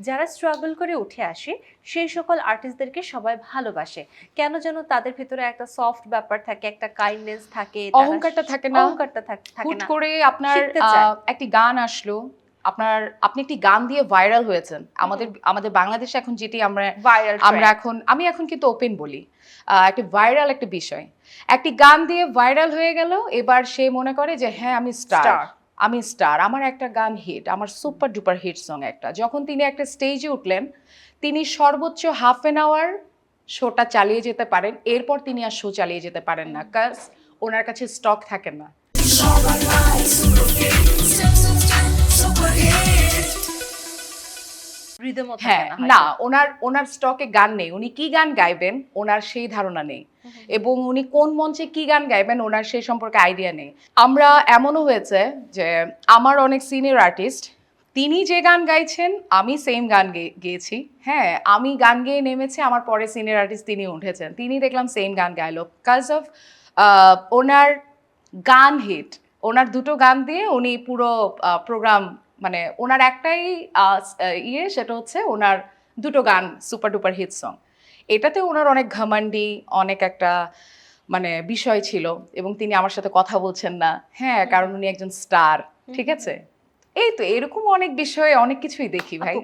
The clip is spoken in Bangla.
যারা স্ট্রাগল করে উঠে আসে সেই সকল আর্টিস্টদেরকে সবাই ভালোবাসে। কেন যেন তাদের ভিতরে একটা সফট ব্যাপার থাকে, একটা কাইন্ডনেস থাকে, অহংকারটা থাকে না। অহংকারটা থাকে হুট না। করে আপনার শিখতে চায়। একটি গান আসলো, আপনি একটি গান দিয়ে ভাইরাল হয়েছেন। আমাদের বাংলাদেশে এখন যেটি ভাইরাল আমি এখন কিন্তু ওপেন বলি, একটা ভাইরাল একটা বিষয়। একটি গান দিয়ে ভাইরাল হয়ে গেল, এবার সে মনে করে যে হ্যাঁ আমি স্টার, আমার একটা গান হিট, আমার সুপার ডুপার হিট সং একটা। যখন তিনি একটা স্টেজে উঠলেন, তিনি সর্বোচ্চ হাফ এন আওয়ার শোটা চালিয়ে যেতে পারেন, এরপর তিনি আর শো চালিয়ে যেতে পারেন না, কাজ ওনার কাছে স্টক থাকে না। রিদমও থাকে হ্যাঁ, না না, হয়তো। ওনার স্টকে গান নেই। উনি কি গান গাইবেন ওনার সেই ধারণা নেই, এবং উনি কোন মঞ্চে কি গান গাইবেন ওনার সেই সম্পর্কে আইডিয়া নেই। আমরা এমনও হয়েছে যে আমার অনেক সিনিয়র আর্টিস্ট, তিনি যে গান গাইছেন আমি সেম গান গেয়েছি। হ্যাঁ, আমি গান গেয়ে নেমেছি, আমার পরে সিনিয়র আর্টিস্ট তিনি উঠেছেন, তিনি দেখলাম সেম গান গাইলো, কাজ অফ ওনার গান হিট। ওনার দুটো গান দিয়ে উনি পুরো প্রোগ্রাম, মানে ওনার একটাই সেটা হচ্ছে ওনার দুটো গান সুপার ডুপার হিট সং। এটাতে ওনার অনেক ঘামান্ডি, অনেক একটা মানে বিষয় ছিল, এবং তিনি আমার সাথে কথা বলছেন না। হ্যাঁ, কারণ উনি একজন স্টার। ঠিক আছে, এই তো এরকম অনেক বিষয়ে অনেক কিছুই দেখি ভাই।